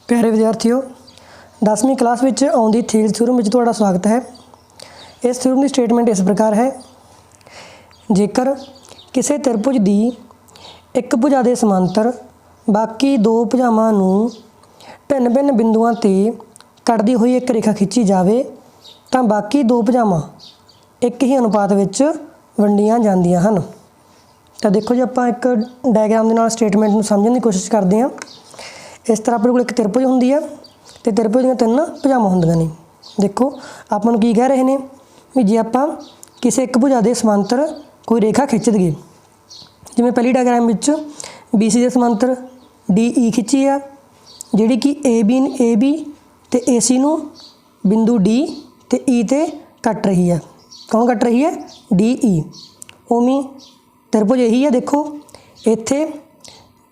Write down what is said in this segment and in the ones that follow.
प्यारे विद्यार्थियों 10वीं क्लास में आउंदी थेल्स थ्योरम में तुहाडा स्वागत है। इस थ्योरम की स्टेटमेंट इस प्रकार है, जेकर किसी त्रिभुज की एक भुजा के समांतर बाकी दो भुजावां नूं भिन्न भिन्न बिंदुओं ते कटदी हुई एक रेखा खिंची जाए तो बाकी दो भुजावां एक ही अनुपात विच वंडियां जांदियां हन। तो देखो जी, आपां एक डायग्राम दे नाल स्टेटमेंट नूं समझण की कोशिश करते हैं। इस तरह अपने को एक त्रिभुज होंदी है तो त्रिभुज दी तीन भुजावां होंदियां ने। देखो आपां नूं की कह रहे हैं भी जे आपां किसी एक भुजा के समांतर कोई रेखा खिंच दईए, जिवें पहली डायग्राम विच BC के समांतर DE खिंची है, जिहड़ी कि AB ते AC नूं बिंदु D ते E ते कट रही है। कौन कट रही है? DE। उवें त्रिभुज यही है। देखो इत्थे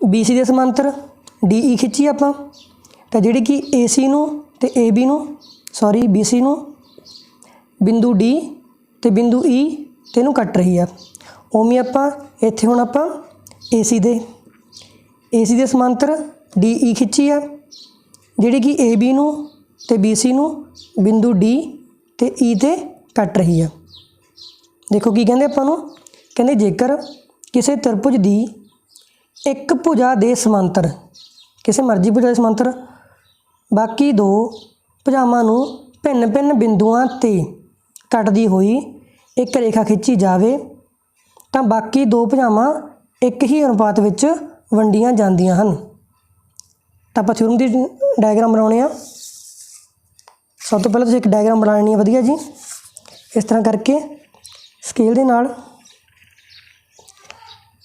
BC के समांतर DE खिंची आपां तो जिहड़ी कि AC नूं ते AB नूं BC नूं बिंदु D ते बिंदु E ते नूं कट रही है। उवें आपां इत्थे हुण आपां AC दे समांतर DE खिंची है, जिहड़ी कि AB नूं ते BC नूं बिंदु D ते E ते कट रही है। देखो की कहंदे आपां नूं, कहंदे जेकर किसी त्रिभुज की एक भुजा के समांतर, किसी मर्जी भुजा के समांतर बाकी दो भुजावां नूं भिन्न भिन्न बिंदुओं ते कटदी हुई एक रेखा खिंची जाए तो बाकी दो भुजावां एक ही अनुपात विच वंडियां जांदियां हन। तो आपां थ्योरम दी डायग्राम बनाउणे आ। सब तो पहले तुसीं एक डायग्राम बना लेनी है वधिया जी, इस तरह करके स्केल दे नाल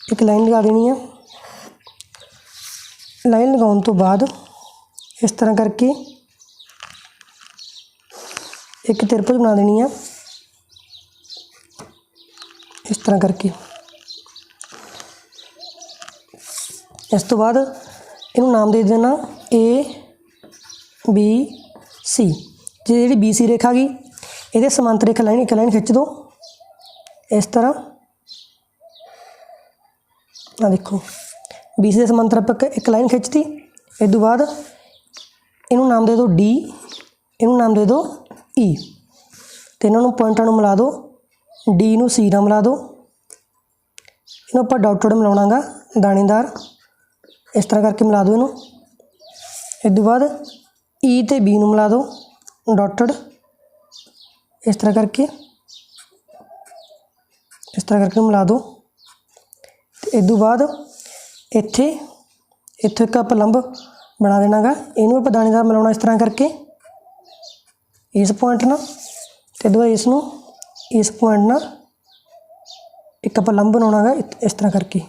एक लाइन लगा देनी है। लाइन लगाने तो बाद इस तरह करके एक त्रिभुज बना देनी है, इस तरह करके। इस तो बाद इनू नाम दे देना ABC। जी BC रेखा गई ये समांतर एक लाइन खिंच दो इस तरह। आ देखो BC के समांतर आप एक लाइन खिंचती, इस तो बाद इनू नाम दे दो D, इनू नाम दे दो E, तो इन्होंने पॉइंटां नूं मिला दो, D नूं C नाल मिला दो, इन्हों आप डॉटेड मिलाउणा गा दाणेदार, इस तरह करके मिला दो इनू। इस तो बाद E ते B नूं मिला दो डॉटेड, इस तरह करके मिला दो। इस तो बाद इत्थे एक आप लंब बना देना गा, इनू आप दाणेदार मिलाउणा इस तरह करके इस पॉइंट ना, तो बाद इसनूं इस पॉइंट ना एक आप लंब बनाउणा गा इस तरह करके,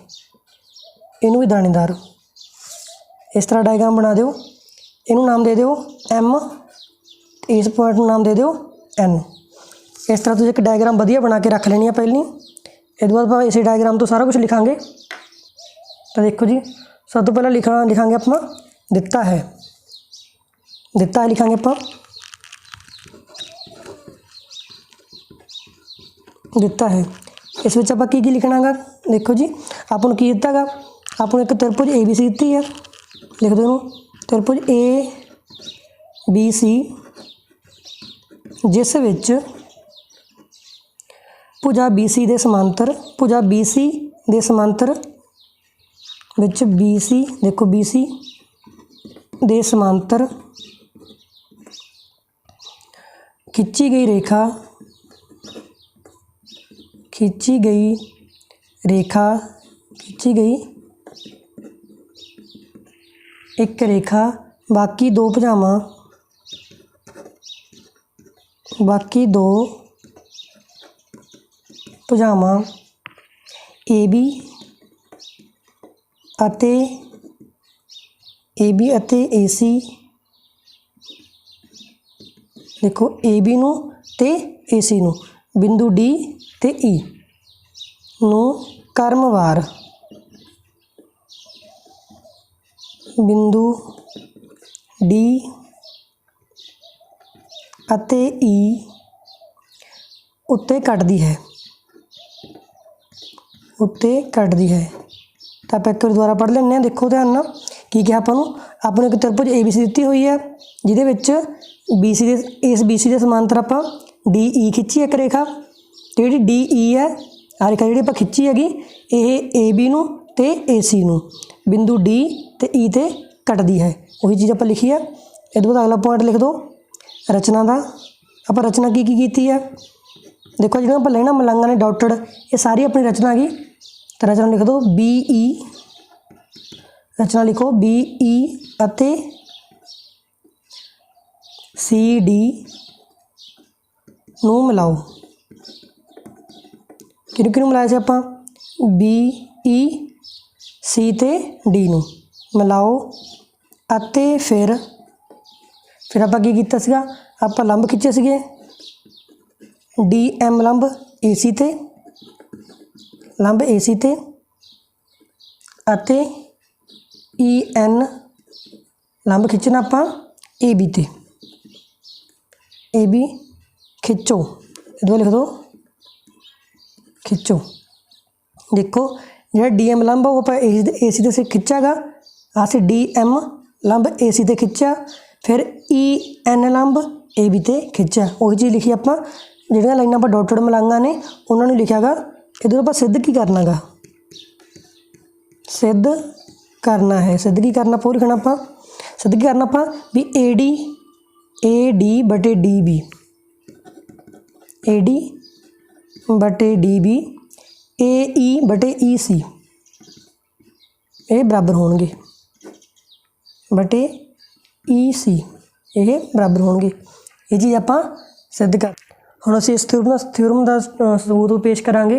इनू भी दाणेदार। इस तरह डायग्राम बना दो, इनू नाम दे दो M, इस पॉइंट नूं नाम दे दो N। इस तरह तुसीं एक डायग्राम वधिया बना के रख लेनी है पहली। इस बाद आप इस डायग्राम तो सारा कुछ लिखांगे। तो देखो जी, सब तो पहले लिखांगे अपना दिता है लिखांगे आप दिता है। इस विच आपां की लिखना गा, देखो जी आपको की दिता गा, आपको एक त्रिभुज ABC दी है, लिख दो इनू त्रिभुज ABC जिस विच भुजा BC दे समांतर विच BC, देखो BC दे समांतर खिंची गई एक रेखा बाकी दो भुजावां AB अते AC, देखो AB नूं ते AC नूं बिंदु D ते E नूं क्रमवार बिंदु D अते E उत्ते कटदी है। तो आप एक बार दोबारा पढ़ लें। देखो ध्यान ना ਕੀ ਕਿਹਾ ਆਪਾਂ ਨੂੰ ਇੱਕ त्रिभुज ABC ਦਿੱਤੀ ਹੋਈ ਹੈ ਜਿਹਦੇ ਵਿੱਚ BC ਦੇ ਇਸ BC ਦੇ ਸਮਾਂਤਰ ਆਪਾਂ DE ਖਿੱਚੀ ਇੱਕ ਰੇਖਾ ਤੇ ਜਿਹੜੀ DE ਹੈ ਆ ਰੇਖਾ ਜਿਹੜੀ ਆਪਾਂ ਖਿੱਚੀ ਹੈਗੀ ਇਹ AB ਨੂੰ ਤੇ AC ਨੂੰ ਬਿੰਦੂ D ਤੇ E ਤੇ ਕੱਟਦੀ ਹੈ। ਉਹੀ ਚੀਜ਼ ਆਪਾਂ ਲਿਖੀ ਹੈ। ਇਹ ਤੋਂ ਬਾਅਦ ਅਗਲਾ ਪੁਆਇੰਟ ਲਿਖ ਦਿਓ ਰਚਨਾ ਦਾ। ਆਪਾਂ ਰਚਨਾ ਕੀ ਕੀਤੀ ਹੈ देखो जो आप लेना मलंगा ने डॉटेड ये सारी अपनी रचना की तो रचना लिख दो BE रचना लिखो BE अते CD नू मिलाओ किनू मिलाया से आप BE C ते D नू मिलाओ अते फिर आप की कीता सीगा आप लंब खिंचे सीगे DM लंब AC ते लंब AC ते अते EN लंब खिंचना आप AB ते AB खिंचो इधर लिख दो खिंचो। देखो जो DM लंब वो आप AC ते खिंचागा अस DM लंब AC ते खिंचा फिर EN लंब AB ते खिंचा। वही चीज़ लिखी आप ਜਿਹੜੀਆਂ ਲਾਈਨਾਂ ਆਪਾਂ ਡਾਟਡ ਮਲਾਂਗਾ ਨੇ ਉਹਨਾਂ ਨੂੰ ਲਿਖਿਆਗਾ। ਇਹਦੇ ਆਪਾਂ ਸਿੱਧ ਕੀ ਕਰਨਾਗਾ ਸਿੱਧ ਕਰਨਾ ਹੈ। ਸਿੱਧ ਕੀ ਕਰਨਾ ਪੂਰੀ ਲਿਖਣਾ ਆਪਾਂ ਸਿੱਧ ਕੀ ਕਰਨਾ ਆਪਾਂ ਵੀ AD ਬਟੇ DB AD ਬਟੇ DB AE ਬਟੇ EC ਇਹ ਬਰਾਬਰ ਹੋਣਗੇ ਬਟੇ EC ਇਹ ਬਰਾਬਰ ਹੋਣਗੇ। ਇਹ ਚੀਜ਼ ਆਪਾਂ सिद्ध कर हुण असीं इस थ्योरम का सबूत पेश करांगे।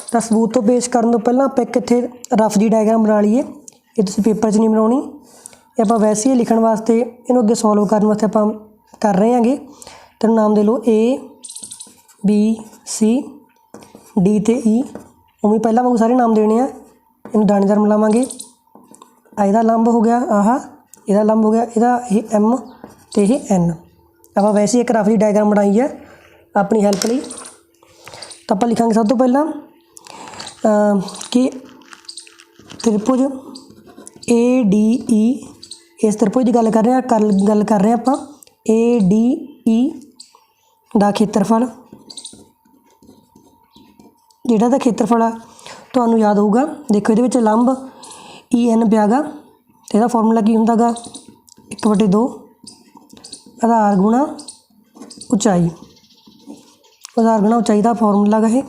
तो सबूत तो पेश करन तो पहलां आपां एक इत्थे रफ जी डायग्राम बना लईए। ये तुसीं पेपर 'च नहीं बनाउणी ये आपां वैसे ही लिखण वास्ते इहनूं अगे सॉल्व करन वास्ते आपां कर रहे हांगे। तो नाम दे लो A B C D ते E उवें पहलां वांगू सारे नाम देने आ। इहनूं दानेदार मिलावांगे। इहदा लंब हो गया आह इहदा लंब हो गया इहदा ये M ते ये N। आप वैसे एक रफ जी डायग्राम बनाई है अपनी हैल्प लई। तो आप लिखांगे सब तो पहला कि त्रिभुज ADE इस त्रिभुज की गल कर रहे हैं गल कर रहे हैं आप ADE का खेत्रफल जिहड़ा दा खेत्रफल आ तुहानूं याद होऊगा। देखो ये लंब EN पिया गा तो इसदा फॉर्मूला की हुंदा गा 1/2 आधार गुणा ऊंचाई आधार गुणा ऊंचाई का फॉर्मूला है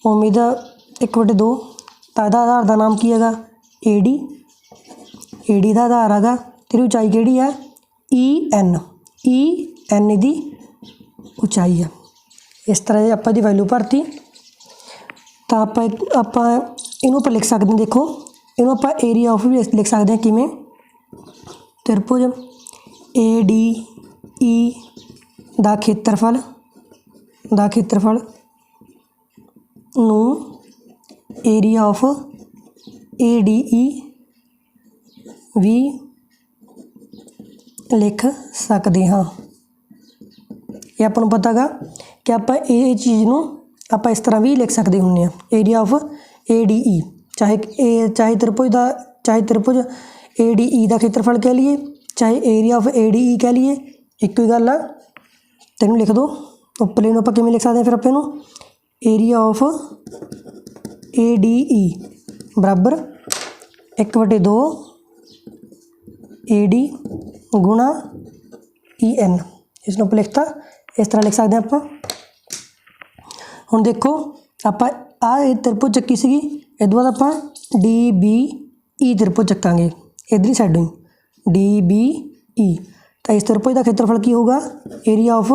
उम्मीद 1/2 तो इसका आधार का नाम की है AD का आधार है तेरी ऊंचाई केड़ी है EN की ऊंचाई है। इस तरह आप वैल्यू भरती तो आप इनू लिख सकते हैं। देखो इनू आप एरिया ऑफ भी लिख सकते हैं किमें त्रिभुज ADE ਦਾ ਖੇਤਰਫਲ ਨੂੰ ਏਰੀਆ ਆਫ ADE भी लिख सकते हाँ। ये आपको पता गा कि आप ये चीज़ नूं आप इस तरह भी लिख सकते होंगे एरिया ऑफ ADE चाहे त्रिभुज ADE का खेत्रफल कह लीए चाहे एरिया ऑफ ADE कह लीए एक ही गल आ। तेनों लिख दो उपले आप किमें लिख सकते हैं फिर आप एरिया ऑफ ADE बराबर 1/2 AD गुणा EN। इसनों आप लिखता इस तरह लिख सकते हैं आप। हुण देखो आप त्रिभुज चक्की सी इस बाद आप DBE त्रिभुज चक्कांगे इधरली साइडों DBE। तो इस त्रिभुज का खेत्रफल की होगा एरिया ऑफ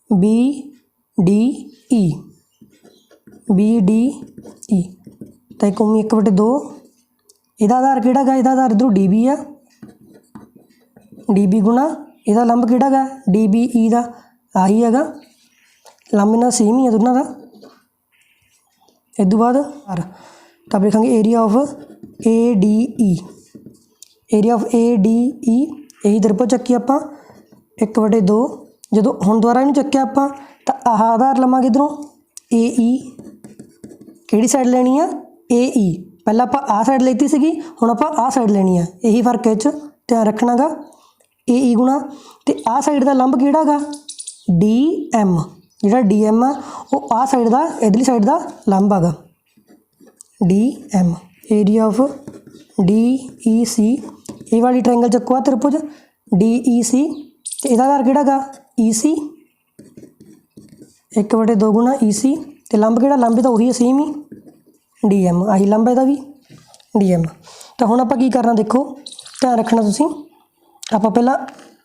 BDE तो एक 1/2 ਇਹਦਾ आधार ਕਿਹੜਾ ਗਾ ਇਹਦਾ आधार इधरों DB है DB गुणा ਇਹਦਾ लंब ਕਿਹੜਾ ਗਾ DBE ਦਾ ਆਹੀ ਹੈਗਾ लंब ਇਹਨਾਂ सेम ही है दोनों का। इस बाद तो आप लिखेंगे एरिया ऑफ ADE यही त्रिभुज चक्की आप 1/2 जो हुण दुबारा इन्हूं चक्या आप तो आह आधार लवांगे इधरों AE किहड़ी साइड लैनी है AE ਪਹਿਲਾਂ ਆਪਾਂ ਆਹ ਸਾਈਡ ਲੈਤੀ ਸੀਗੀ, ਹੁਣ ਆਪਾਂ ਆਹ ਸਾਈਡ ਲੈਣੀ ਆ। ਇਹੀ ਫਰਕ ਇਹ 'ਚ ਧਿਆਨ ਰੱਖਣਾ ਗਾ। ਏ ਈ ਗੁਣਾ ਅਤੇ ਆਹ ਸਾਈਡ ਦਾ ਲੰਬ ਕਿਹੜਾ ਗਾ, ਡੀ ਐਮ। ਜਿਹੜਾ ਡੀ ਐਮ ਆ ਉਹ ਆਹ ਸਾਈਡ ਦਾ, ਇੱਧਰਲੀ ਸਾਈਡ ਦਾ ਲੰਬ ਹੈਗਾ, D M. Area of D E C, ਇਹ ਵਾਲੀ ਟ੍ਰਾਇੰਗਲ ਚੱਕੋ ਆ ਤ੍ਰਿਭੁਜ ਡੀ ਈ ਸੀ, ਅਤੇ ਇਹਦਾ ਆਧਾਰ ਕਿਹੜਾ ਗਾ, ਈ ਸੀ। 1/2 ਗੁਣਾ ਈ ਸੀ, ਅਤੇ ਲੰਬ ਕਿਹੜਾ, ਲੰਬ ਤਾਂ ਉਹੀ ਸੇਮ ਹੀ, ਡੀ ਐਮ। ਆਹੀ ਲੰਬ ਇਹਦਾ ਵੀ, ਡੀ ਐਮ। ਤਾਂ ਹੁਣ ਆਪਾਂ ਕੀ ਕਰਨਾ, ਦੇਖੋ ਧਿਆਨ ਰੱਖਣਾ ਤੁਸੀਂ। ਆਪਾਂ ਪਹਿਲਾਂ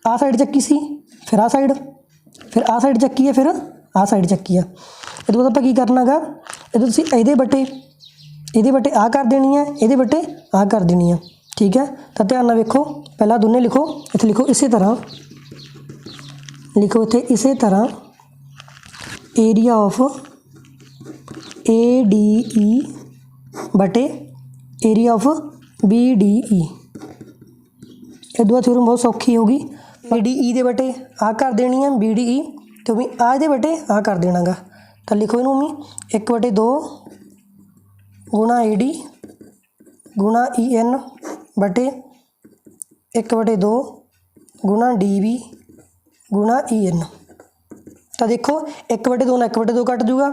ਆਹ ਸਾਈਡ ਚੱਕੀ ਸੀ, ਫਿਰ ਆਹ ਸਾਈਡ, ਫਿਰ ਆਹ ਸਾਈਡ ਚੱਕੀ ਹੈ, ਫਿਰ ਆਹ ਸਾਈਡ ਚੱਕੀ ਆ। ਇਹਦੇ ਬਾਅਦ ਆਪਾਂ ਕੀ ਕਰਨਾ ਗਾ, ਇਹਦੇ ਤੁਸੀਂ ਇਹਦੇ ਬਟੇ ਆਹ ਕਰ ਦੇਣੀ ਹੈ, ਇਹਦੇ ਬਟੇ ਆਹ ਕਰ ਦੇਣੀ ਆ। ਠੀਕ ਹੈ, ਤਾਂ ਧਿਆਨ ਨਾਲ ਵੇਖੋ। ਪਹਿਲਾਂ ਦੋਨੇ ਲਿਖੋ, ਇੱਥੇ ਲਿਖੋ ਇਸੇ ਤਰ੍ਹਾਂ, ਲਿਖੋ ਇੱਥੇ ਇਸੇ ਤਰ੍ਹਾਂ area of A D E ਬਟੇ area of B D E. ਇਹ ਦੋ ਥਿਊਰਮ ਬਹੁਤ ਸੌਖੀ ਹੋਗੀ। ਏ ਡੀ ਈ ਦੇ ਬਟੇ ਆਹ ਕਰ ਦੇਣੀ ਹੈ, ਬੀ ਡੀ ਈ, ਅਤੇ ਵੀ ਆਹ ਇਹਦੇ ਬਟੇ ਆਹ ਕਰ ਦੇਣਾ ਗਾ। ਤਾਂ ਲਿਖੋ ਇਹਨੂੰ ਵੀ 1/2 ਗੁਣਾ ਏ ਡੀ ਗੁਣਾ ਈ ਐਨ ਬਟੇ 1/2 ਗੁਣਾ ਡੀ ਬੀ ਗੁਣਾ ਈ ਐਨ। ਤਾਂ ਦੇਖੋ 1/2 ਨਾਲ 1/2 ਕੱਟ ਜੂਗਾ,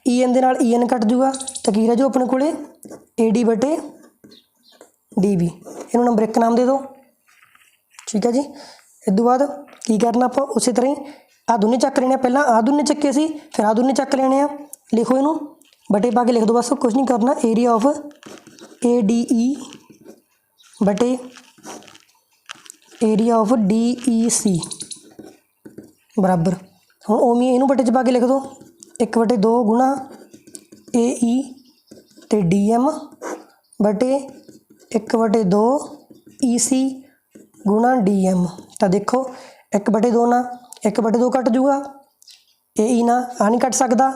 ਈ ਐਨ ਦੇ ਨਾਲ ਈ ਐਨ ਕੱਟ ਜੂਗਾ, ਤਾਂ ਕੀ ਰਹਿ ਜਾਊ ਆਪਣੇ ਕੋਲੇ, ਏ ਡੀ ਬਟੇ ਡੀ ਬੀ। ਇਹਨੂੰ ਨੰਬਰ 1 ਨਾਮ ਦੇ ਦਿਓ। ਠੀਕ ਹੈ ਜੀ। ਇਸ ਤੋਂ ਬਾਅਦ ਕੀ ਕਰਨਾ, ਆਪਾਂ ਉਸੇ ਤਰ੍ਹਾਂ ਹੀ ਆਹ ਦੋਨੇ ਚੱਕ ਲੈਣੇ ਆ। ਪਹਿਲਾਂ ਆਹ ਦੋਨੇ ਚੱਕੇ ਸੀ, ਫਿਰ ਆਹ ਦੋਨੇ ਚੱਕ ਲੈਣੇ ਆ। ਲਿਖੋ ਇਹਨੂੰ, ਬਟੇ ਪਾ ਕੇ ਲਿਖ ਦਿਓ, ਬਸ ਕੁਛ ਨਹੀਂ ਕਰਨਾ। Area of A D E ਬਟੇ area of D E C ਬਰਾਬਰ। ਹੁਣ ਉਵੇਂ ਇਹਨੂੰ ਬਟੇ 'ਚ ਪਾ ਕੇ ਲਿਖ ਦਿਓ, 1/2 ਗੁਣਾ ਏ ਈ ਅਤੇ ਡੀ ਐਮ ਬਟੇ 1/2 ਈ ਸੀ ਗੁਣਾ ਡੀ ਐਮ। ਤਾਂ ਦੇਖੋ 1/2 ਨਾਲ 1/2 ਕੱਟ ਜੂਗਾ, ਏ ਈ ਨਾਲ ਆ ਨਹੀਂ ਕੱਟ ਸਕਦਾ,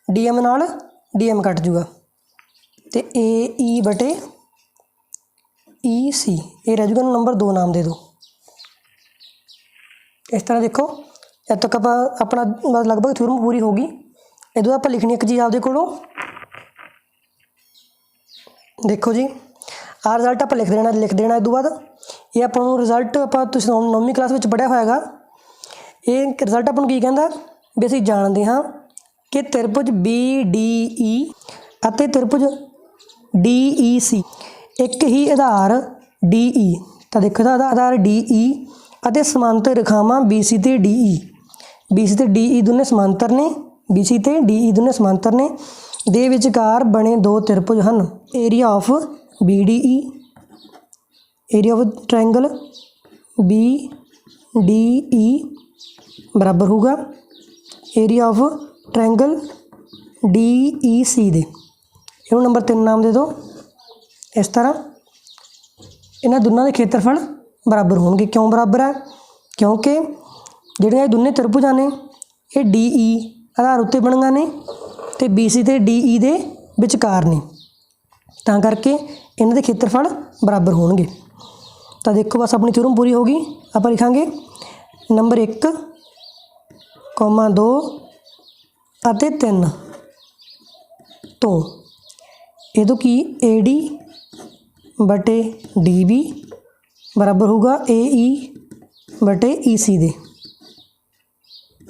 ਡੀ ਐਮ ਨਾਲ ਡੀ ਐਮ ਕੱਟ ਜੂਗਾ, ਅਤੇ ਏ ਈ ਬਟੇ ਈ ਸੀ ਇਹ ਰਹਿ ਜੂਗਾ। ਇਹਨੂੰ ਨੰਬਰ 2 ਨਾਮ ਦੇ ਦਿਓ। ਇਸ ਤਰ੍ਹਾਂ ਦੇਖੋ, ਜਦ ਤੱਕ ਆਪਾਂ ਆਪਣਾ ਲਗਭਗ ਥਿਊਰਮ ਪੂਰੀ ਹੋ ਗਈ। ਇਹਦੋਂ ਆਪਾਂ ਲਿਖਣੀ ਇੱਕ ਚੀਜ਼ ਆਪਦੇ ਕੋਲੋਂ, ਦੇਖੋ ਜੀ ਆਹ ਰਿਜ਼ਲਟ ਆਪਾਂ ਲਿਖ ਦੇਣਾ। ਇਸ ਤੋਂ ਬਾਅਦ ਇਹ ਆਪਾਂ ਨੂੰ ਰਿਜ਼ਲਟ, ਆਪਾਂ ਤੁਸੀਂ 9ਵੀਂ ਕਲਾਸ ਵਿੱਚ ਪੜ੍ਹਿਆ ਹੋਇਆ ਹੈਗਾ। ਇਹ ਰਿਜ਼ਲਟ ਆਪਾਂ ਨੂੰ ਕੀ ਕਹਿੰਦਾ ਵੀ, ਅਸੀਂ ਜਾਣਦੇ ਹਾਂ ਕਿ ਤ੍ਰਿਭੁਜ ਬੀ ਡੀ ਈ ਅਤੇ ਤ੍ਰਿਭੁਜ ਡੀ ਈ ਸੀ ਇੱਕ ਹੀ ਆਧਾਰ ਡੀ ਈ। ਤਾਂ ਦੇਖੋ ਇਹਦਾ ਆਧਾਰ ਡੀ ਈ ਅਤੇ ਸਮਾਂਤਰ ਰੇਖਾਵਾਂ ਬੀ ਸੀ ਅਤੇ ਡੀ ਈ। ਬੀ ਸੀ ਅਤੇ ਡੀ ਈ ਦੋਨੇ ਸਮਾਂਤਰ ਨੇ, ਬੀ ਸੀ ਅਤੇ ਡੀ ਈ ਦੋਨੇ ਸਮਾਂਤਰ ਨੇ, ਦੇ ਵਿਚਕਾਰ ਬਣੇ 2 ਤ੍ਰਿਭੁਜ ਹਨ। Area of B D E, area of triangle B D E ਬਰਾਬਰ ਹੋਊਗਾ area of triangle D E C ਦੇ। ਇਹਨੂੰ ਨੰਬਰ 3 ਨਾਮ ਦੇ ਦਿਓ। ਇਸ ਤਰ੍ਹਾਂ ਇਹਨਾਂ ਦੋਨਾਂ ਦੇ ਖੇਤਰਫਲ ਬਰਾਬਰ ਹੋਣਗੇ। ਕਿਉਂ ਬਰਾਬਰ ਹੈ? ਕਿਉਂਕਿ ਜਿਹੜੀਆਂ ਇਹ ਦੋਨੇ ਤ੍ਰਿਭੁਜਾਂ ਨੇ ਇਹ ਡੀ ਈ ਆਧਾਰ ਉੱਤੇ ਬਣੀਆਂ ਨੇ ਅਤੇ ਬੀ ਸੀ ਅਤੇ ਡੀ ਈ ਦੇ ਵਿਚਕਾਰ ਨੇ, ਤਾਂ ਕਰਕੇ ਇਹਨਾਂ ਦੇ ਖੇਤਰਫਲ ਬਰਾਬਰ ਹੋਣਗੇ। ਤਾਂ ਦੇਖੋ ਬਸ ਆਪਣੀ ਥਿਊਰਮ ਪੂਰੀ ਹੋ ਗਈ। ਆਪਾਂ ਲਿਖਾਂਗੇ ਨੰਬਰ 1, 2 ਅਤੇ 3 ਤੋਂ ਇਹ ਤੋਂ ਕੀ ਏ ਡੀ ਬਟੇ ਡੀ ਬੀ ਬਰਾਬਰ ਹੋਊਗਾ ਏ ਈ ਬਟੇ ਈ ਸੀ ਦੇ।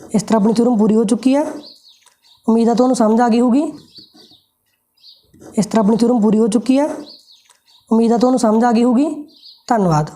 ਇਸ ਤਰ੍ਹਾਂ ਆਪਣੀ ਥਿਊਰਮ ਪੂਰੀ ਹੋ ਚੁੱਕੀ ਹੈ। ਉਮੀਦ ਹੈ ਤੁਹਾਨੂੰ ਸਮਝ ਆ ਗਈ ਹੋਊਗੀ। ਇਸ ਤਰ੍ਹਾਂ ਆਪਣੀ ਥਿਊਰਮ ਪੂਰੀ ਹੋ ਚੁੱਕੀ ਹੈ। ਉਮੀਦ ਹੈ ਤੁਹਾਨੂੰ ਸਮਝ ਆ ਗਈ ਹੋਊਗੀ। ਧੰਨਵਾਦ।